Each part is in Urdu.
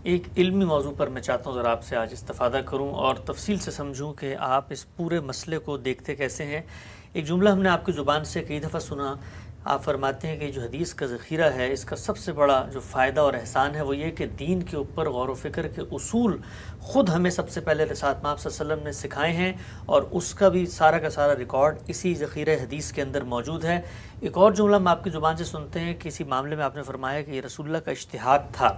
ایک علمی موضوع پر میں چاہتا ہوں ذرا آپ سے آج استفادہ کروں اور تفصیل سے سمجھوں کہ آپ اس پورے مسئلے کو دیکھتے کیسے ہیں۔ ایک جملہ ہم نے آپ کی زبان سے کئی دفعہ سنا، آپ فرماتے ہیں کہ جو حدیث کا ذخیرہ ہے اس کا سب سے بڑا جو فائدہ اور احسان ہے وہ یہ کہ دین کے اوپر غور و فکر کے اصول خود ہمیں سب سے پہلے رسالت مآب صلی اللہ علیہ وسلم نے سکھائے ہیں، اور اس کا بھی سارا کا سارا ریکارڈ اسی ذخیرہ حدیث کے اندر موجود ہے۔ ایک اور جملہ ہم آپ کی زبان سے سنتے ہیں کہ اسی معاملے میں آپ نے فرمایا کہ یہ رسول اللہ کا اجتہاد تھا۔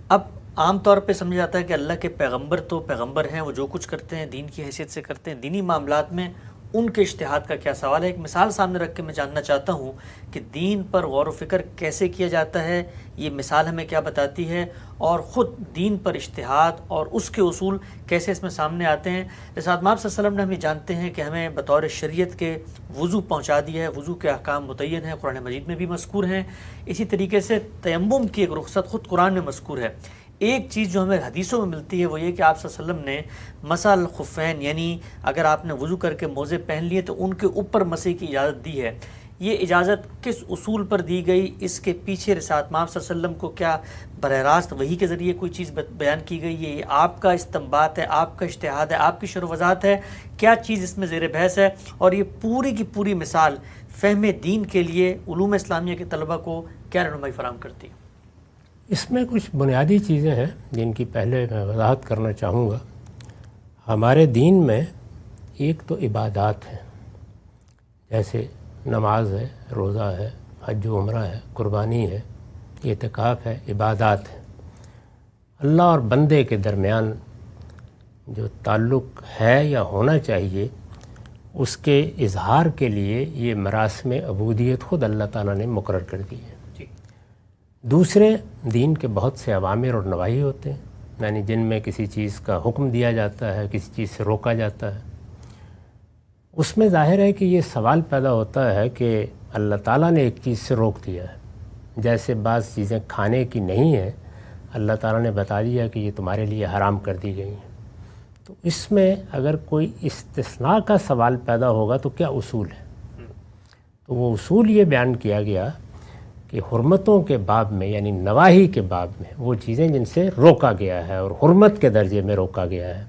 اب عام طور پہ سمجھا جاتا ہے کہ اللہ کے پیغمبر تو پیغمبر ہیں، وہ جو کچھ کرتے ہیں دین کی حیثیت سے کرتے ہیں، دینی معاملات میں ان کے اجتہاد کا کیا سوال ہے۔ ایک مثال سامنے رکھ کے میں جاننا چاہتا ہوں کہ دین پر غور و فکر کیسے کیا جاتا ہے، یہ مثال ہمیں کیا بتاتی ہے، اور خود دین پر اجتہاد اور اس کے اصول کیسے اس میں سامنے آتے ہیں۔ رسالت مآب صلی اللہ علیہ وسلم نے ہم یہ جانتے ہیں کہ ہمیں بطور شریعت کے وضو پہنچا دیا ہے، وضو کے احکام متعین ہیں، قرآن مجید میں بھی مذکور ہیں۔ اسی طریقے سے تیمم کی ایک رخصت خود قرآن میں مذکور ہے۔ ایک چیز جو ہمیں حدیثوں میں ملتی ہے وہ یہ کہ آپ صلی اللہ علیہ وسلم نے مسح الخفین، یعنی اگر آپ نے وضو کر کے موزے پہن لیے تو ان کے اوپر مسح کی اجازت دی ہے۔ یہ اجازت کس اصول پر دی گئی، اس کے پیچھے رسالت مآب صلی اللہ علیہ وسلم کو کیا براہ راست وحی کے ذریعے کوئی چیز بیان کی گئی ہے، یہ آپ کا استنباط ہے، آپ کا اجتہاد ہے، آپ کی شرح و وضاحت ہے، کیا چیز اس میں زیر بحث ہے، اور یہ پوری کی پوری مثال فہم دین کے لیے علوم اسلامیہ کے طلبہ کو کیا رہنمائی فراہم کرتی ہے؟ اس میں کچھ بنیادی چیزیں ہیں جن کی پہلے میں وضاحت کرنا چاہوں گا۔ ہمارے دین میں ایک تو عبادات ہیں، جیسے نماز ہے، روزہ ہے، حج و عمرہ ہے، قربانی ہے، اعتکاف ہے، عبادات ہے۔ اللہ اور بندے کے درمیان جو تعلق ہے یا ہونا چاہیے، اس کے اظہار کے لیے یہ مراسم عبودیت خود اللہ تعالیٰ نے مقرر کر دی ہے۔ دوسرے دین کے بہت سے اوامر اور نواہی ہوتے ہیں، یعنی جن میں کسی چیز کا حکم دیا جاتا ہے، کسی چیز سے روکا جاتا ہے۔ اس میں ظاہر ہے کہ یہ سوال پیدا ہوتا ہے کہ اللہ تعالیٰ نے ایک چیز سے روک دیا ہے، جیسے بعض چیزیں کھانے کی نہیں ہیں، اللہ تعالیٰ نے بتا دیا کہ یہ تمہارے لیے حرام کر دی گئی ہیں۔ تو اس میں اگر کوئی استثناء کا سوال پیدا ہوگا تو کیا اصول ہے؟ تو وہ اصول یہ بیان کیا گیا کہ حرمتوں کے باب میں، یعنی نواہی کے باب میں، وہ چیزیں جن سے روکا گیا ہے اور حرمت کے درجے میں روکا گیا ہے،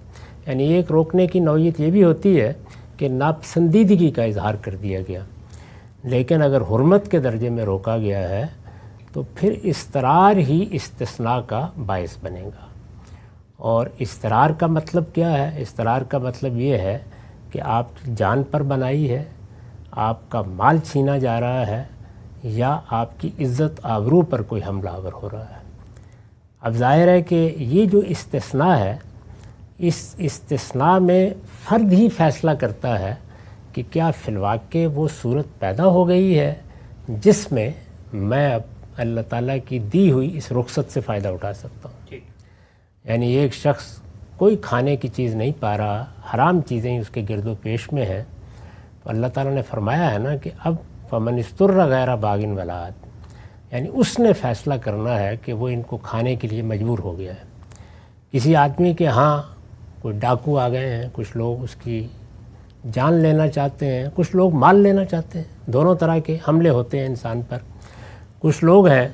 یعنی ایک روکنے کی نوعیت یہ بھی ہوتی ہے کہ ناپسندیدگی کا اظہار کر دیا گیا، لیکن اگر حرمت کے درجے میں روکا گیا ہے تو پھر اضطرار ہی استثناء کا باعث بنے گا۔ اور اضطرار کا مطلب کیا ہے؟ اضطرار کا مطلب یہ ہے کہ آپ کی جان پر بنائی ہے، آپ کا مال چھینا جا رہا ہے، یا آپ کی عزت آبرو پر کوئی حملہ آور ہو رہا ہے۔ اب ظاہر ہے کہ یہ جو استثناء ہے، اس استثناء میں فرد ہی فیصلہ کرتا ہے کہ کیا فی الواقع وہ صورت پیدا ہو گئی ہے جس میں میں اب اللہ تعالیٰ کی دی ہوئی اس رخصت سے فائدہ اٹھا سکتا ہوں۔ یعنی ایک شخص کوئی کھانے کی چیز نہیں پا رہا، حرام چیزیں اس کے گرد و پیش میں ہیں، تو اللہ تعالیٰ نے فرمایا ہے نا کہ اب فمن استر غیر باغ ولا عاد، یعنی اس نے فیصلہ کرنا ہے کہ وہ ان کو کھانے کے لیے مجبور ہو گیا ہے۔ کسی آدمی کے ہاں کوئی ڈاکو آ گئے ہیں، کچھ لوگ اس کی جان لینا چاہتے ہیں، کچھ لوگ مال لینا چاہتے ہیں، دونوں طرح کے حملے ہوتے ہیں انسان پر۔ کچھ لوگ ہیں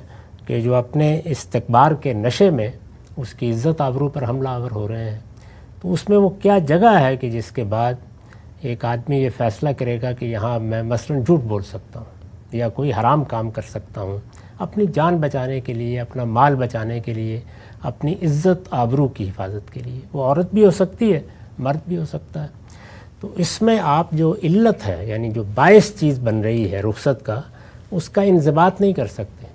کہ جو اپنے استکبار کے نشے میں اس کی عزت آبرو پر حملہ آور ہو رہے ہیں۔ تو اس میں وہ کیا جگہ ہے کہ جس کے بعد ایک آدمی یہ فیصلہ کرے گا کہ یہاں میں مثلاً جھوٹ بول سکتا ہوں یا کوئی حرام کام کر سکتا ہوں اپنی جان بچانے کے لیے، اپنا مال بچانے کے لیے، اپنی عزت آبرو کی حفاظت کے لیے۔ وہ عورت بھی ہو سکتی ہے، مرد بھی ہو سکتا ہے۔ تو اس میں آپ جو علت ہے، یعنی جو باعث چیز بن رہی ہے رخصت کا، اس کا انضباط نہیں کر سکتے۔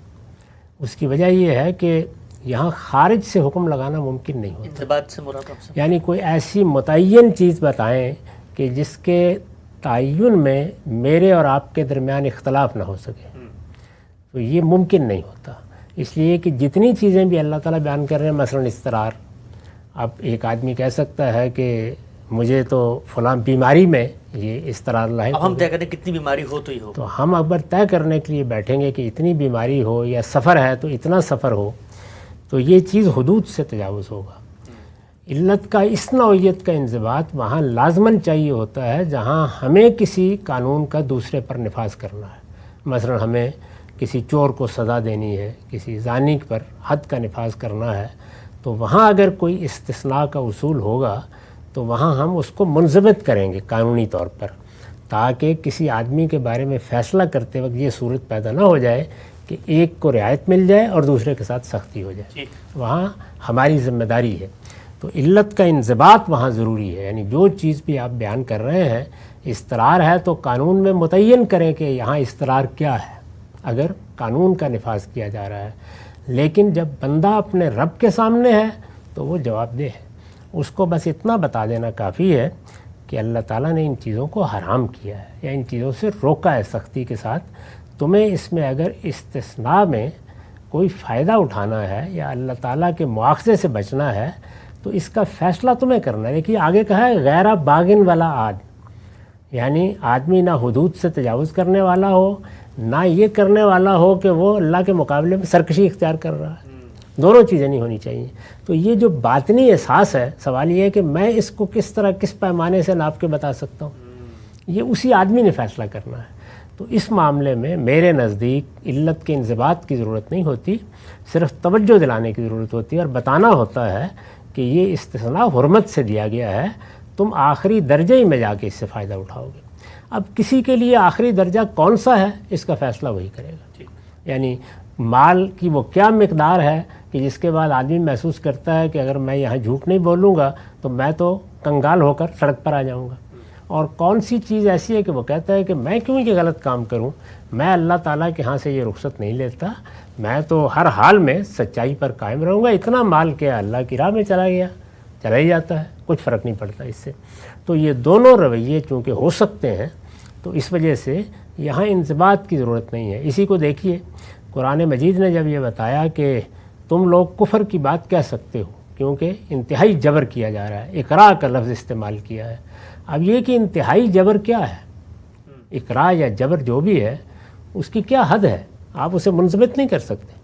اس کی وجہ یہ ہے کہ یہاں خارج سے حکم لگانا ممکن نہیں ہوتا۔ انضباط سے مراد آپ سے یعنی کوئی ایسی متعین چیز بتائیں کہ جس کے تعین میں میرے اور آپ کے درمیان اختلاف نہ ہو سکے، تو یہ ممکن نہیں ہوتا۔ اس لیے کہ جتنی چیزیں بھی اللہ تعالیٰ بیان کر رہے ہیں، مثلاً اضطرار، اب ایک آدمی کہہ سکتا ہے کہ مجھے تو فلاں بیماری میں یہ اضطرار لاحق اب ہم طے کریں کتنی بیماری ہو تو ہی ہو، تو ہم اگر طے کرنے کے لیے بیٹھیں گے کہ اتنی بیماری ہو یا سفر ہے تو اتنا سفر ہو، تو یہ چیز حدود سے تجاوز ہوگا۔ علت کا اس نوعیت کا انضباط وہاں لازماً چاہیے ہوتا ہے جہاں ہمیں کسی قانون کا دوسرے پر نفاذ کرنا ہے۔ مثلا ہمیں کسی چور کو سزا دینی ہے، کسی زانی پر حد کا نفاذ کرنا ہے، تو وہاں اگر کوئی استثناء کا اصول ہوگا تو وہاں ہم اس کو منضبط کریں گے قانونی طور پر، تاکہ کسی آدمی کے بارے میں فیصلہ کرتے وقت یہ صورت پیدا نہ ہو جائے کہ ایک کو رعایت مل جائے اور دوسرے کے ساتھ سختی ہو جائے۔ وہاں ہماری ذمہ داری ہے، تو علت کا انضباط وہاں ضروری ہے۔ یعنی جو چیز بھی آپ بیان کر رہے ہیں، اضطرار ہے تو قانون میں متعین کریں کہ یہاں اضطرار کیا ہے، اگر قانون کا نفاذ کیا جا رہا ہے۔ لیکن جب بندہ اپنے رب کے سامنے ہے تو وہ جواب دہ ہے، اس کو بس اتنا بتا دینا کافی ہے کہ اللہ تعالیٰ نے ان چیزوں کو حرام کیا ہے یا ان چیزوں سے روکا ہے سختی کے ساتھ، تمہیں اس میں اگر استثناء میں کوئی فائدہ اٹھانا ہے یا اللہ تعالیٰ کے مواخذے سے بچنا ہے تو اس کا فیصلہ تمہیں کرنا ہے۔ دیکھیے آگے کہا ہے غیر باغن والا عاد، یعنی آدمی نہ حدود سے تجاوز کرنے والا ہو، نہ یہ کرنے والا ہو کہ وہ اللہ کے مقابلے میں سرکشی اختیار کر رہا ہے، دونوں چیزیں نہیں ہونی چاہیے۔ تو یہ جو باطنی احساس ہے، سوال یہ ہے کہ میں اس کو کس طرح کس پیمانے سے ناپ کے بتا سکتا ہوں، یہ اسی آدمی نے فیصلہ کرنا ہے۔ تو اس معاملے میں میرے نزدیک علت کے انضباط کی ضرورت نہیں ہوتی، صرف توجہ دلانے کی ضرورت ہوتی ہے اور بتانا ہوتا ہے کہ یہ استثناء حرمت سے دیا گیا ہے، تم آخری درجے ہی میں جا کے اس سے فائدہ اٹھاؤ گے۔ اب کسی کے لیے آخری درجہ کون سا ہے اس کا فیصلہ وہی کرے گا، یعنی مال کی وہ کیا مقدار ہے کہ جس کے بعد آدمی محسوس کرتا ہے کہ اگر میں یہاں جھوٹ نہیں بولوں گا تو میں تو کنگال ہو کر سڑک پر آ جاؤں گا، اور کون سی چیز ایسی ہے کہ وہ کہتا ہے کہ میں کیوں یہ غلط کام کروں، میں اللہ تعالیٰ کے ہاں سے یہ رخصت نہیں لیتا، میں تو ہر حال میں سچائی پر قائم رہوں گا، اتنا مال کیا اللہ کی راہ میں چلا گیا، چلا ہی جاتا ہے، کچھ فرق نہیں پڑتا اس سے۔ تو یہ دونوں رویے چونکہ ہو سکتے ہیں تو اس وجہ سے یہاں انضباط کی ضرورت نہیں ہے۔ اسی کو دیکھیے قرآن مجید نے جب یہ بتایا کہ تم لوگ کفر کی بات کہہ سکتے ہو کیونکہ انتہائی جبر کیا جا رہا ہے، اقراء کا لفظ استعمال کیا ہے۔ اب یہ کہ انتہائی جبر کیا ہے، اقراء یا جبر جو بھی ہے اس کی کیا حد ہے، آپ اسے منضبط نہیں کر سکتے۔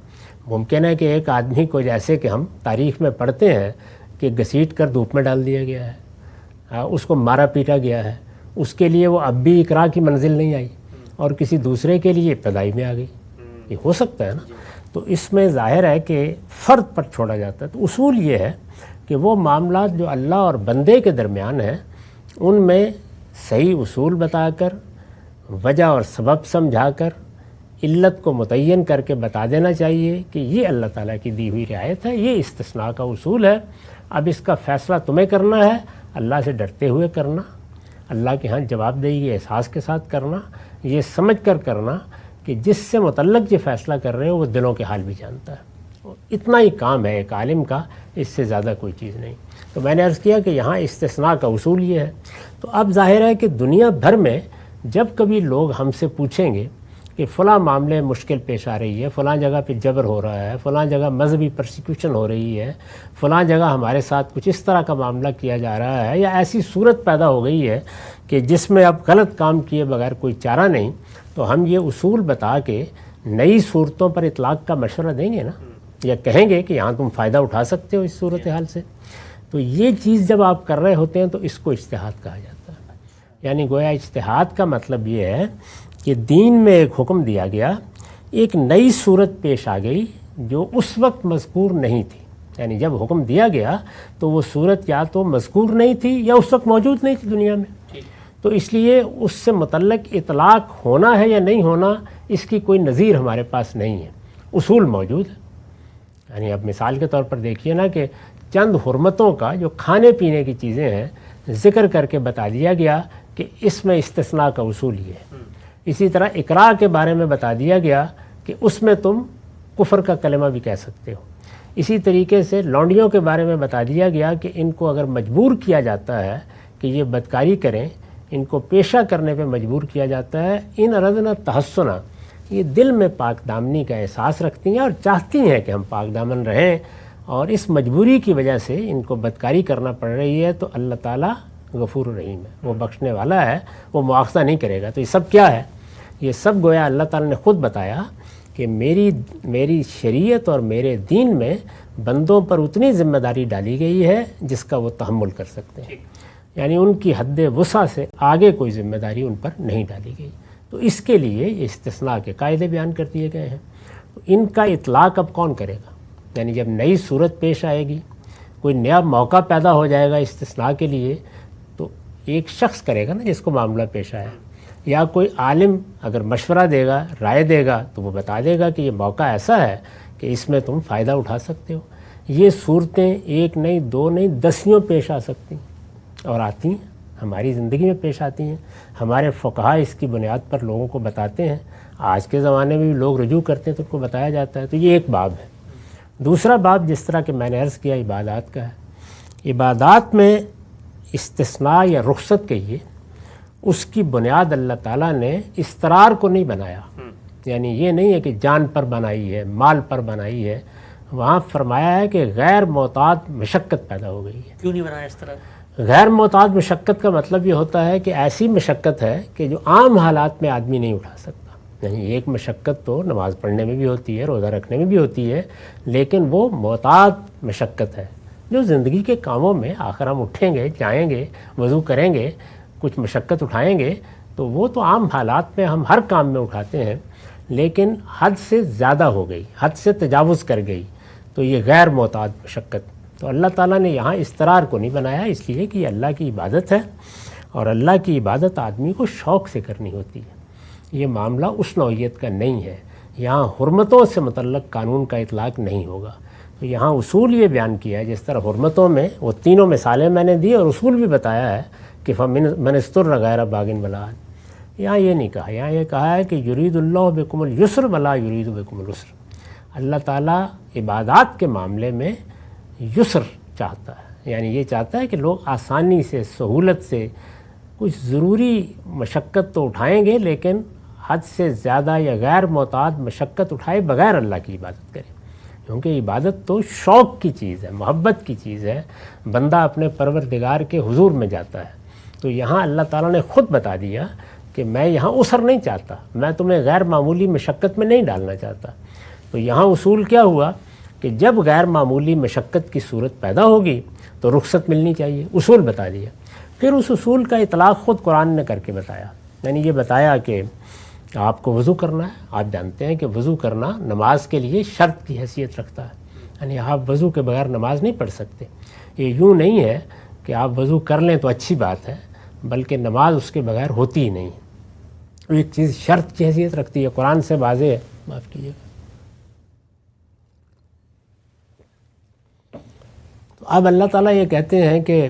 ممکن ہے کہ ایک آدمی کو جیسے کہ ہم تاریخ میں پڑھتے ہیں کہ گھسیٹ کر دھوپ میں ڈال دیا گیا ہے، اس کو مارا پیٹا گیا ہے، اس کے لیے وہ اب بھی اقراء کی منزل نہیں آئی اور کسی دوسرے کے لیے ابتدائی میں آ گئی، یہ ہو سکتا ہے نا۔ تو اس میں ظاہر ہے کہ فرد پر چھوڑا جاتا ہے۔ تو اصول یہ ہے کہ وہ معاملات جو اللہ اور بندے کے درمیان ہیں ان میں صحیح اصول بتا کر، وجہ اور سبب سمجھا کر، علت کو متعین کر کے بتا دینا چاہیے کہ یہ اللہ تعالیٰ کی دی ہوئی رعایت ہے، یہ استثناء کا اصول ہے، اب اس کا فیصلہ تمہیں کرنا ہے، اللہ سے ڈرتے ہوئے کرنا، اللہ کے ہاں جواب دہی کے احساس کے ساتھ کرنا، یہ سمجھ کر کرنا کہ جس سے متعلق یہ فیصلہ کر رہے ہو وہ دلوں کے حال بھی جانتا ہے۔ اتنا ہی کام ہے ایک عالم کا، اس سے زیادہ کوئی چیز نہیں۔ تو میں نے عرض کیا کہ یہاں استثناء کا اصول یہ ہے۔ تو اب ظاہر ہے کہ دنیا بھر میں جب کبھی لوگ ہم سے پوچھیں گے کہ فلاں معاملے مشکل پیش آ رہی ہے، فلاں جگہ پہ جبر ہو رہا ہے، فلاں جگہ مذہبی پرسیکیوشن ہو رہی ہے، فلاں جگہ ہمارے ساتھ کچھ اس طرح کا معاملہ کیا جا رہا ہے، یا ایسی صورت پیدا ہو گئی ہے کہ جس میں اب غلط کام کیے بغیر کوئی چارہ نہیں، تو ہم یہ اصول بتا کے نئی صورتوں پر اطلاق کا مشورہ دیں گے نا، یا کہیں گے کہ یہاں تم فائدہ اٹھا سکتے ہو اس صورتحال سے۔ تو یہ چیز جب آپ کر رہے ہوتے ہیں تو اس کو اجتہاد کہا جاتا ہے۔ یعنی گویا اجتہاد کا مطلب یہ ہے کہ دین میں ایک حکم دیا گیا، ایک نئی صورت پیش آ گئی جو اس وقت مذکور نہیں تھی، یعنی جب حکم دیا گیا تو وہ صورت یا تو مذکور نہیں تھی یا اس وقت موجود نہیں تھی دنیا میں، تو اس لیے اس سے متعلق اطلاق ہونا ہے یا نہیں ہونا اس کی کوئی نظیر ہمارے پاس نہیں ہے، اصول موجود ہے۔ یعنی اب مثال کے طور پر دیکھیے نا کہ چند حرمتوں کا جو کھانے پینے کی چیزیں ہیں ذکر کر کے بتا دیا گیا کہ اس میں استثناء کا اصول یہ ہے۔ اسی طرح اقراء کے بارے میں بتا دیا گیا کہ اس میں تم کفر کا کلمہ بھی کہہ سکتے ہو۔ اسی طریقے سے لونڈیوں کے بارے میں بتا دیا گیا کہ ان کو اگر مجبور کیا جاتا ہے کہ یہ بدکاری کریں، ان کو پیشہ کرنے پہ مجبور کیا جاتا ہے، ان اردنا تحسنا، یہ دل میں پاک دامنی کا احساس رکھتی ہیں اور چاہتی ہیں کہ ہم پاک دامن رہیں، اور اس مجبوری کی وجہ سے ان کو بدکاری کرنا پڑ رہی ہے، تو اللہ تعالیٰ غفور الرحیم ہے، وہ بخشنے والا ہے، وہ مواخذہ نہیں کرے گا۔ تو یہ سب کیا ہے؟ یہ سب گویا اللہ تعالیٰ نے خود بتایا کہ میری شریعت اور میرے دین میں بندوں پر اتنی ذمہ داری ڈالی گئی ہے جس کا وہ تحمل کر سکتے ہیں، یعنی ان کی حد وسع سے آگے کوئی ذمہ داری ان پر نہیں ڈالی گئی۔ تو اس کے لیے یہ استثناء کے قاعدے بیان کر دیے گئے ہیں۔ تو ان کا اطلاق اب کون کرے گا؟ یعنی جب نئی صورت پیش آئے گی کوئی نیا موقع پیدا ہو جائے گا استثناء کے لیے تو ایک شخص کرے گا نا جس کو معاملہ پیش آیا، یا کوئی عالم اگر مشورہ دے گا، رائے دے گا تو وہ بتا دے گا کہ یہ موقع ایسا ہے کہ اس میں تم فائدہ اٹھا سکتے ہو۔ یہ صورتیں ایک نہیں، دو نہیں، دسیوں پیش آ سکتی ہیں اور آتی ہیں، ہماری زندگی میں پیش آتی ہیں۔ ہمارے فقہاء اس کی بنیاد پر لوگوں کو بتاتے ہیں، آج کے زمانے میں بھی لوگ رجوع کرتے ہیں تو ان کو بتایا جاتا ہے۔ تو یہ ایک باب ہے۔ دوسرا باب جس طرح کہ میں نے عرض کیا عبادات کا ہے، عبادات میں استثناء یا رخصت کہیے، اس کی بنیاد اللہ تعالیٰ نے استرار کو نہیں بنایا، یعنی یہ نہیں ہے کہ جان پر بنائی ہے، مال پر بنائی ہے، وہاں فرمایا ہے کہ غیر محتاط مشقت پیدا ہو گئی ہے۔ کیوں نہیں بنایا اس طرح؟ غیر محتاط مشقت کا مطلب یہ ہوتا ہے کہ ایسی مشقت ہے کہ جو عام حالات میں آدمی نہیں اٹھا سکتا۔ نہیں، ایک مشقت تو نماز پڑھنے میں بھی ہوتی ہے، روزہ رکھنے میں بھی ہوتی ہے، لیکن وہ محتاط مشقت ہے جو زندگی کے کاموں میں آخر ہم اٹھیں گے، جائیں گے، وضو کریں گے، کچھ مشقت اٹھائیں گے تو وہ تو عام حالات میں ہم ہر کام میں اٹھاتے ہیں، لیکن حد سے زیادہ ہو گئی، حد سے تجاوز کر گئی تو یہ غیر محتاط مشقت۔ تو اللہ تعالیٰ نے یہاں استرار کو نہیں بنایا، اس لیے کہ یہ اللہ کی عبادت ہے اور اللہ کی عبادت آدمی کو شوق سے کرنی ہوتی ہے۔ یہ معاملہ اس نوعیت کا نہیں ہے، یہاں حرمتوں سے متعلق قانون کا اطلاق نہیں ہوگا۔ تو یہاں اصول یہ بیان کیا ہے، جس طرح حرمتوں میں وہ تینوں مثالیں میں نے دی اور اصول بھی بتایا ہے کہ من استر غیر باغ ولا عاد۔ یہاں یہ نہیں کہا، یہاں یہ کہا ہے کہ یرید اللہ بکم الیسر ولا یرید بکم العسر۔ اللہ تعالیٰ عبادات کے معاملے میں یسر چاہتا ہے، یعنی یہ چاہتا ہے کہ لوگ آسانی سے، سہولت سے، کچھ ضروری مشقت تو اٹھائیں گے لیکن حد سے زیادہ یا غیر محتاط مشقت اٹھائے بغیر اللہ کی عبادت کریں، کیونکہ عبادت تو شوق کی چیز ہے، محبت کی چیز ہے، بندہ اپنے پروردگار کے حضور میں جاتا ہے۔ تو یہاں اللہ تعالیٰ نے خود بتا دیا کہ میں یہاں عسر نہیں چاہتا، میں تمہیں غیر معمولی مشقت میں نہیں ڈالنا چاہتا۔ تو یہاں اصول کیا ہوا کہ جب غیر معمولی مشقت کی صورت پیدا ہوگی تو رخصت ملنی چاہیے، اصول بتا دیا۔ پھر اس اصول کا اطلاق خود قرآن نے کر کے بتایا، یعنی یہ بتایا کہ آپ کو وضو کرنا ہے۔ آپ جانتے ہیں کہ وضو کرنا نماز کے لیے شرط کی حیثیت رکھتا ہے، یعنی آپ وضو کے بغیر نماز نہیں پڑھ سکتے۔ یہ یوں نہیں ہے کہ آپ وضو کر لیں تو اچھی بات ہے، بلکہ نماز اس کے بغیر ہوتی ہی نہیں۔ ایک چیز شرط کی حیثیت رکھتی ہے، قرآن سے واضح ہے۔ معاف کیجیے گا۔ تو اب اللہ تعالیٰ یہ کہتے ہیں کہ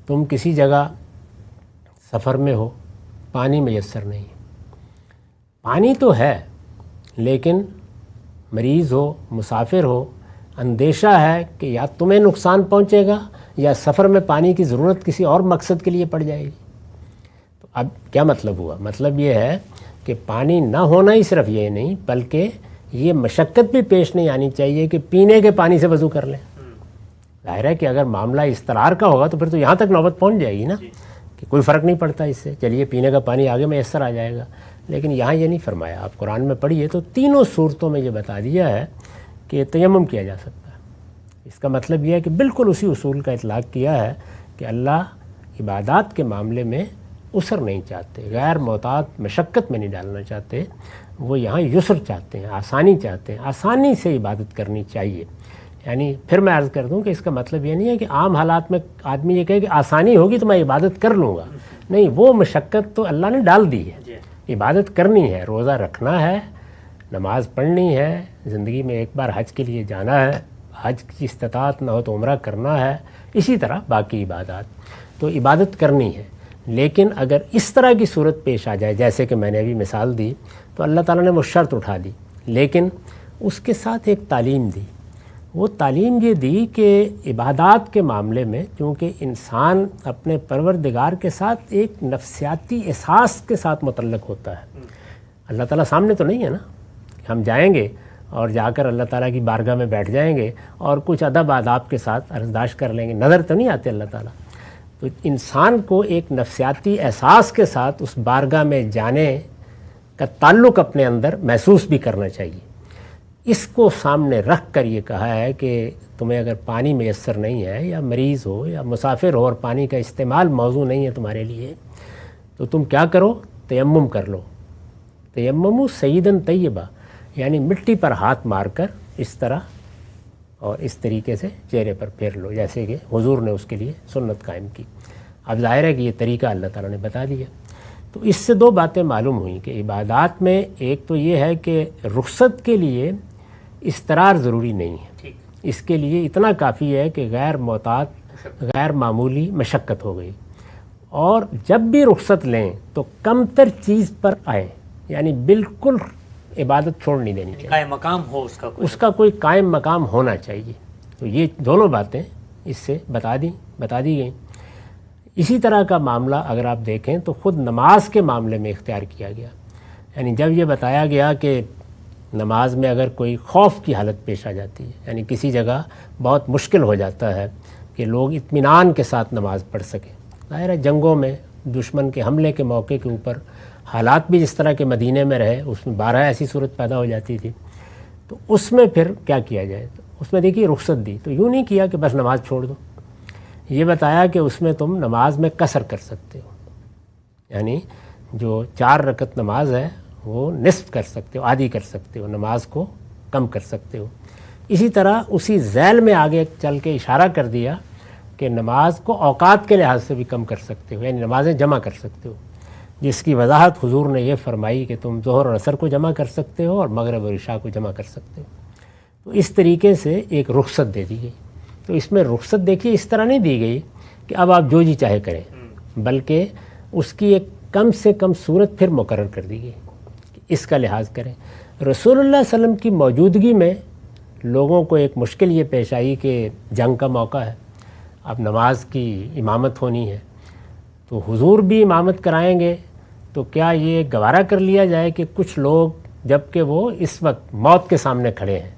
تم کسی جگہ سفر میں ہو، پانی میسر نہیں، پانی تو ہے لیکن مریض ہو، مسافر ہو، اندیشہ ہے کہ یا تمہیں نقصان پہنچے گا یا سفر میں پانی کی ضرورت کسی اور مقصد کے لیے پڑ جائے گی۔ تو اب کیا مطلب ہوا؟ مطلب یہ ہے کہ پانی نہ ہونا ہی صرف یہ نہیں، بلکہ یہ مشقت بھی پیش نہیں آنی چاہیے کہ پینے کے پانی سے وضو کر لیں۔ ظاہر ہے کہ اگر معاملہ استرار کا ہوگا تو پھر تو یہاں تک نوبت پہنچ جائے گی نا کہ کوئی فرق نہیں پڑتا اس سے، چلیے پینے کا پانی آگے میسر آ جائے گا، لیکن یہاں یہ نہیں فرمایا۔ آپ قرآن میں پڑھیے تو تینوں صورتوں میں یہ بتا دیا ہے کہ تیمم کیا جا سکتا ہے۔ اس کا مطلب یہ ہے کہ بالکل اسی اصول کا اطلاق کیا ہے کہ اللہ عبادات کے معاملے میں عسر نہیں چاہتے، غیر محتاط مشقت میں نہیں ڈالنا چاہتے، وہ یہاں یسر چاہتے ہیں، آسانی چاہتے ہیں، آسانی سے عبادت کرنی چاہیے۔ یعنی پھر میں عرض کر دوں کہ اس کا مطلب یہ نہیں ہے کہ عام حالات میں آدمی یہ کہے کہ آسانی ہوگی تو میں عبادت کر لوں گا، نہیں، وہ مشقت تو اللہ نے ڈال دی ہے۔ عبادت کرنی ہے، روزہ رکھنا ہے، نماز پڑھنی ہے، زندگی میں ایک بار حج کے لیے جانا ہے، حج کی استطاعت نہ ہو تو عمرہ کرنا ہے، اسی طرح باقی عبادات تو عبادت کرنی ہے۔ لیکن اگر اس طرح کی صورت پیش آ جائے جیسے کہ میں نے ابھی مثال دی تو اللہ تعالیٰ نے وہ شرط اٹھا دی، لیکن اس کے ساتھ ایک تعلیم دی۔ وہ تعلیم یہ دی کہ عبادات کے معاملے میں چونکہ انسان اپنے پروردگار کے ساتھ ایک نفسیاتی احساس کے ساتھ متعلق ہوتا ہے، اللہ تعالیٰ سامنے تو نہیں ہے نا کہ ہم جائیں گے اور جا کر اللہ تعالیٰ کی بارگاہ میں بیٹھ جائیں گے اور کچھ ادب آداب کے ساتھ عرضداشت کر لیں گے، نظر تو نہیں آتے اللہ تعالیٰ۔ تو انسان کو ایک نفسیاتی احساس کے ساتھ اس بارگاہ میں جانے کا تعلق اپنے اندر محسوس بھی کرنا چاہیے۔ اس کو سامنے رکھ کر یہ کہا ہے کہ تمہیں اگر پانی میسر نہیں ہے یا مریض ہو یا مسافر ہو اور پانی کا استعمال موضوع نہیں ہے تمہارے لیے تو تم کیا کرو؟ تیمم کر لو۔ تیمم سیدن طیبہ، یعنی مٹی پر ہاتھ مار کر اس طرح اور اس طریقے سے چہرے پر پھیر لو، جیسے کہ حضور نے اس کے لیے سنت قائم کی۔ اب ظاہر ہے کہ یہ طریقہ اللہ تعالیٰ نے بتا دیا۔ تو اس سے دو باتیں معلوم ہوئیں کہ عبادات میں ایک تو یہ ہے کہ رخصت کے لیے استرار ضروری نہیں ہے، اس کے لیے اتنا کافی ہے کہ غیر معتاد غیر معمولی مشقت ہو گئی، اور جب بھی رخصت لیں تو کم تر چیز پر آئیں، یعنی بالکل عبادت چھوڑ نہیں دینی چاہیے، قائم مقام ہو اس کا کوئی قائم مقام ہونا چاہیے۔ تو یہ دونوں باتیں اس سے بتا دی گئیں۔ اسی طرح کا معاملہ اگر آپ دیکھیں تو خود نماز کے معاملے میں اختیار کیا گیا، یعنی جب یہ بتایا گیا کہ نماز میں اگر کوئی خوف کی حالت پیش آ جاتی ہے، یعنی کسی جگہ بہت مشکل ہو جاتا ہے کہ لوگ اطمینان کے ساتھ نماز پڑھ سکیں، ظاہر ہے جنگوں میں دشمن کے حملے کے موقع کے اوپر حالات بھی جس طرح کے مدینے میں رہے، اس میں 12 ایسی صورت پیدا ہو جاتی تھی، تو اس میں پھر کیا کیا جائے؟ تو اس میں دیکھیے رخصت دی، تو یوں نہیں کیا کہ بس نماز چھوڑ دو، یہ بتایا کہ اس میں تم نماز میں قصر کر سکتے ہو، یعنی جو 4 رکعت نماز ہے وہ نصف کر سکتے ہو، آدھی کر سکتے ہو، نماز کو کم کر سکتے ہو۔ اسی طرح اسی ذیل میں آگے چل کے اشارہ کر دیا کہ نماز کو اوقات کے لحاظ سے بھی کم کر سکتے ہو، یعنی نمازیں جمع کر سکتے ہو، جس کی وضاحت حضور نے یہ فرمائی کہ تم ظہر اور عصر کو جمع کر سکتے ہو اور مغرب اور عشاء کو جمع کر سکتے ہو۔ تو اس طریقے سے ایک رخصت دے دی گئی۔ تو اس میں رخصت دیکھیے اس طرح نہیں دی گئی کہ اب آپ جو جی چاہے کریں، بلکہ اس کی ایک کم سے کم صورت پھر مقرر کر دی گئی کہ اس کا لحاظ کریں۔ رسول اللہ صلی اللہ علیہ وسلم کی موجودگی میں لوگوں کو ایک مشکل یہ پیش آئی کہ جنگ کا موقع ہے، اب نماز کی امامت ہونی ہے، تو حضور بھی امامت کرائیں گے، تو کیا یہ گوارا کر لیا جائے کہ کچھ لوگ جب کہ وہ اس وقت موت کے سامنے کھڑے ہیں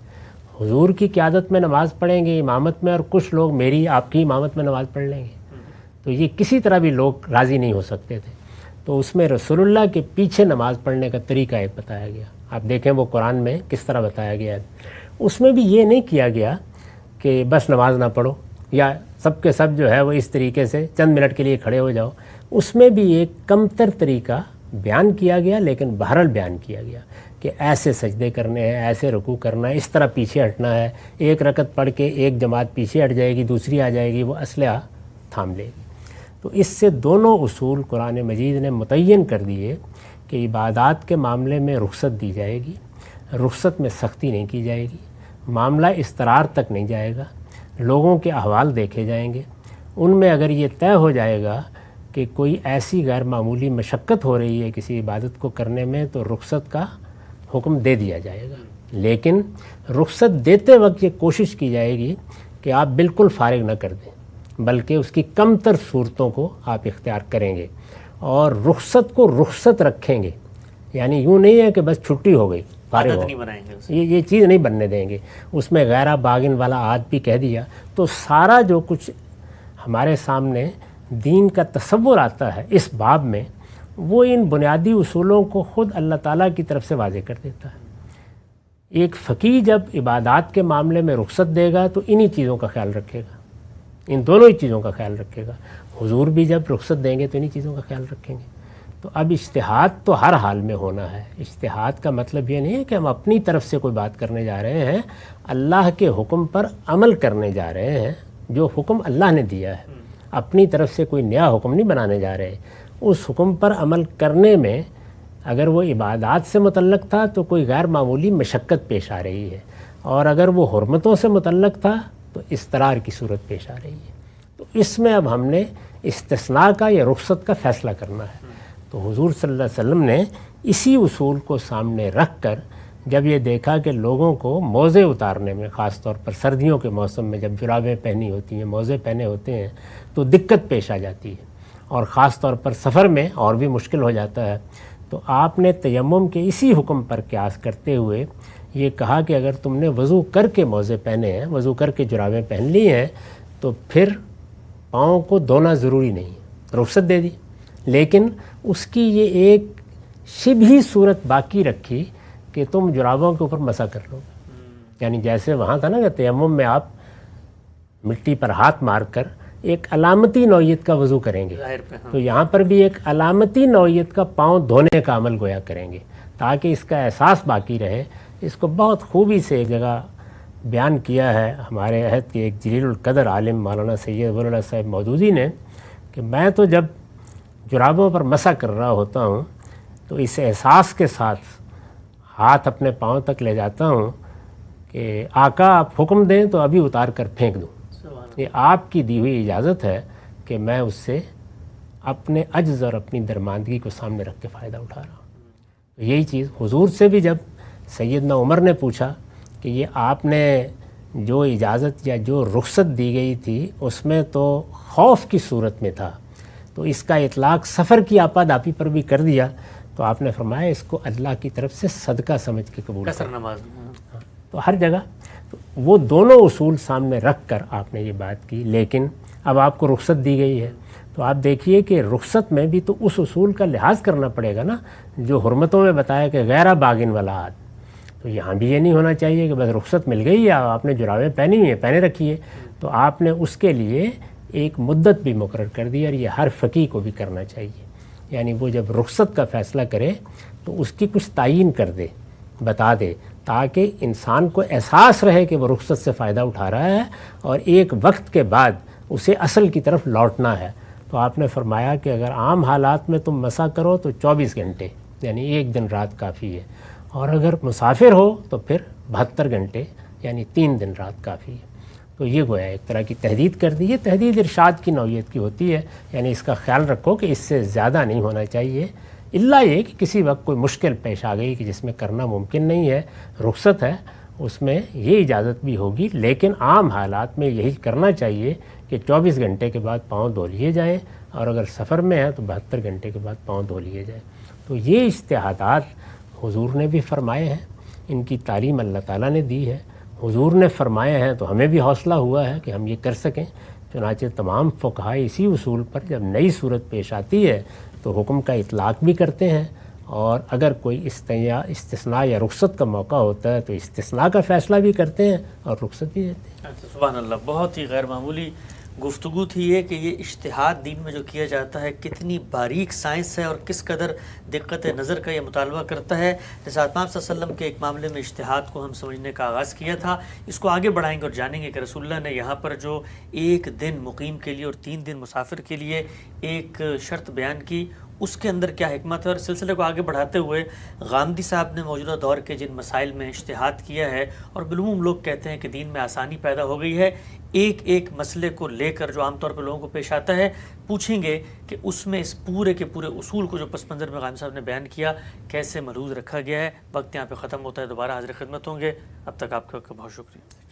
حضور کی قیادت میں نماز پڑھیں گے امامت میں، اور کچھ لوگ میری آپ کی امامت میں نماز پڑھ لیں گے؟ تو یہ کسی طرح بھی لوگ راضی نہیں ہو سکتے تھے۔ تو اس میں رسول اللہ کے پیچھے نماز پڑھنے کا طریقہ ایک بتایا گیا، آپ دیکھیں وہ قرآن میں کس طرح بتایا گیا ہے۔ اس میں بھی یہ نہیں کیا گیا کہ بس نماز نہ پڑھو یا سب کے سب جو ہے وہ اس طریقے سے چند منٹ کے لیے کھڑے ہو جاؤ، اس میں بھی ایک کم تر طریقہ بیان کیا گیا، لیکن بہرحال بیان کیا گیا کہ ایسے سجدے کرنے ہیں، ایسے رکوع کرنا ہے، اس طرح پیچھے ہٹنا ہے، ایک رکعت پڑھ کے ایک جماعت پیچھے ہٹ جائے گی، دوسری آ جائے گی، وہ اسلحہ تھام لے گی۔ تو اس سے دونوں اصول قرآن مجید نے متعین کر دیے کہ عبادات کے معاملے میں رخصت دی جائے گی، رخصت میں سختی نہیں کی جائے گی، معاملہ استرار تک نہیں جائے گا، لوگوں کے احوال دیکھے جائیں گے، ان میں اگر یہ طے ہو جائے گا کہ کوئی ایسی غیر معمولی مشقت ہو رہی ہے کسی عبادت کو کرنے میں، تو رخصت کا حکم دے دیا جائے گا، لیکن رخصت دیتے وقت یہ کوشش کی جائے گی کہ آپ بالکل فارغ نہ کر دیں، بلکہ اس کی کم تر صورتوں کو آپ اختیار کریں گے، اور رخصت کو رخصت رکھیں گے، یعنی یوں نہیں ہے کہ بس چھٹی ہو گئی فارغ ہو، یہ چیز نہیں بننے دیں گے۔ اس میں غیرہ باغن والا عاد بھی کہہ دیا، تو سارا جو کچھ ہمارے سامنے دین کا تصور آتا ہے اس باب میں، وہ ان بنیادی اصولوں کو خود اللہ تعالیٰ کی طرف سے واضح کر دیتا ہے۔ ایک فقیہ جب عبادات کے معاملے میں رخصت دے گا تو انہی چیزوں کا خیال رکھے گا، ان دونوں ہی چیزوں کا خیال رکھے گا۔ حضور بھی جب رخصت دیں گے تو انہی چیزوں کا خیال رکھیں گے۔ تو اب اجتہاد تو ہر حال میں ہونا ہے۔ اجتہاد کا مطلب یہ نہیں ہے کہ ہم اپنی طرف سے کوئی بات کرنے جا رہے ہیں، اللہ کے حکم پر عمل کرنے جا رہے ہیں، جو حکم اللہ نے دیا ہے، اپنی طرف سے کوئی نیا حکم نہیں بنانے جا رہے۔ اس حکم پر عمل کرنے میں اگر وہ عبادات سے متعلق تھا تو کوئی غیر معمولی مشقت پیش آ رہی ہے، اور اگر وہ حرمتوں سے متعلق تھا تو استرار کی صورت پیش آ رہی ہے۔ تو اس میں اب ہم نے استثناء کا یا رخصت کا فیصلہ کرنا ہے۔ تو حضور صلی اللہ علیہ وسلم نے اسی اصول کو سامنے رکھ کر جب یہ دیکھا کہ لوگوں کو موزے اتارنے میں، خاص طور پر سردیوں کے موسم میں جب جرابیں پہنی ہوتی ہیں، موزے پہنے ہوتے ہیں، تو دقت پیش آ جاتی ہے، اور خاص طور پر سفر میں اور بھی مشکل ہو جاتا ہے، تو آپ نے تیمم کے اسی حکم پر قیاس کرتے ہوئے یہ کہا کہ اگر تم نے وضو کر کے موزے پہنے ہیں، وضو کر کے جرابیں پہن لی ہیں، تو پھر پاؤں کو دھونا ضروری نہیں ہے، رخصت دے دی، لیکن اس کی یہ ایک شبہی صورت باقی رکھی کہ تم جرابوں کے اوپر مسح کر لو، یعنی جیسے وہاں تھا نا کہ تیمم میں آپ مٹی پر ہاتھ مار کر ایک علامتی نوعیت کا وضو کریں گے، تو یہاں پر بھی ایک علامتی نوعیت کا پاؤں دھونے کا عمل گویا کریں گے، تاکہ اس کا احساس باقی رہے۔ اس کو بہت خوبی سے ایک جگہ بیان کیا ہے ہمارے عہد کے ایک جلیل القدر عالم مولانا سید ولی اللہ صاحب مودودی نے کہ میں تو جب جرابوں پر مسح کر رہا ہوتا ہوں تو اس احساس کے ساتھ ہاتھ اپنے پاؤں تک لے جاتا ہوں کہ آقا آپ حکم دیں تو ابھی اتار کر پھینک دوں، یہ آپ کی دی ہوئی اجازت ہے کہ میں اس سے اپنے عجز اور اپنی درماندگی کو سامنے رکھ کے فائدہ اٹھا رہا ہوں۔ یہی چیز حضور سے بھی جب سیدنا عمر نے پوچھا کہ یہ آپ نے جو اجازت یا جو رخصت دی گئی تھی اس میں تو خوف کی صورت میں تھا، تو اس کا اطلاق سفر کی آپاداپی پر بھی کر دیا، تو آپ نے فرمایا اس کو اللہ کی طرف سے صدقہ سمجھ کے قبول قصر کرو۔ نماز تو ہر جگہ وہ دونوں اصول سامنے رکھ کر آپ نے یہ بات کی، لیکن اب آپ کو رخصت دی گئی ہے تو آپ دیکھیے کہ رخصت میں بھی تو اس اصول کا لحاظ کرنا پڑے گا نا جو حرمتوں میں بتایا کہ غیرہ باغن ولا عاد، تو یہاں بھی یہ نہیں ہونا چاہیے کہ بس رخصت مل گئی ہے آپ نے جرابیں پہنی ہوئی ہیں پہنے رکھی ہے، تو آپ نے اس کے لیے ایک مدت بھی مقرر کر دی، اور یہ ہر فقیہ کو بھی کرنا چاہیے، یعنی وہ جب رخصت کا فیصلہ کرے تو اس کی کچھ تعیین کر دے، بتا دے، تاکہ انسان کو احساس رہے کہ وہ رخصت سے فائدہ اٹھا رہا ہے اور ایک وقت کے بعد اسے اصل کی طرف لوٹنا ہے۔ تو آپ نے فرمایا کہ اگر عام حالات میں تم مسح کرو تو 24 گھنٹے یعنی ایک دن رات کافی ہے، اور اگر مسافر ہو تو پھر 72 گھنٹے یعنی 3 دن رات کافی ہے۔ تو یہ گویا ایک طرح کی تحدید کر دی ہے، تحدید ارشاد کی نوعیت کی ہوتی ہے، یعنی اس کا خیال رکھو کہ اس سے زیادہ نہیں ہونا چاہیے، الا یہ کہ کسی وقت کوئی مشکل پیش آ گئی کہ جس میں کرنا ممکن نہیں ہے، رخصت ہے، اس میں یہ اجازت بھی ہوگی، لیکن عام حالات میں یہی کرنا چاہیے کہ 24 گھنٹے کے بعد پاؤں دھو لیے جائیں، اور اگر سفر میں ہے تو 72 گھنٹے کے بعد پاؤں دھو لیے جائیں۔ تو یہ اجتہادات حضور نے بھی فرمائے ہیں، ان کی تعلیم اللہ تعالیٰ نے دی ہے، حضور نے فرمائے ہیں تو ہمیں بھی حوصلہ ہوا ہے کہ ہم یہ کر سکیں۔ چنانچہ تمام فقہاء اسی اصول پر جب نئی صورت پیش آتی ہے تو حکم کا اطلاق بھی کرتے ہیں، اور اگر کوئی استثناء یا رخصت کا موقع ہوتا ہے تو استثناء کا فیصلہ بھی کرتے ہیں اور رخصت بھی دیتے ہیں۔ سبحان اللہ، بہت ہی غیر معمولی گفتگو تھی یہ کہ یہ اجتہاد دین میں جو کیا جاتا ہے کتنی باریک سائنس ہے اور کس قدر دقت نظر کا یہ مطالبہ کرتا ہے۔ جیسے آپ صلی اللہ علیہ وسلم کے ایک معاملے میں اجتہاد کو ہم سمجھنے کا آغاز کیا تھا، اس کو آگے بڑھائیں گے اور جانیں گے کہ رسول اللہ نے یہاں پر جو ایک دن مقیم کے لیے اور 3 دن مسافر کے لیے ایک شرط بیان کی، اس کے اندر کیا حکمت ہے، اور سلسلے کو آگے بڑھاتے ہوئے غامدی صاحب نے موجودہ دور کے جن مسائل میں اجتہاد کیا ہے، اور بالعموم لوگ کہتے ہیں کہ دین میں آسانی پیدا ہو گئی ہے، ایک ایک مسئلے کو لے کر جو عام طور پہ لوگوں کو پیش آتا ہے، پوچھیں گے کہ اس میں اس پورے کے پورے اصول کو جو پس منظر میں غامدی صاحب نے بیان کیا کیسے ملحوظ رکھا گیا ہے۔ وقت یہاں پہ ختم ہوتا ہے، دوبارہ حاضر خدمت ہوں گے، اب تک آپ کا بہت شکریہ۔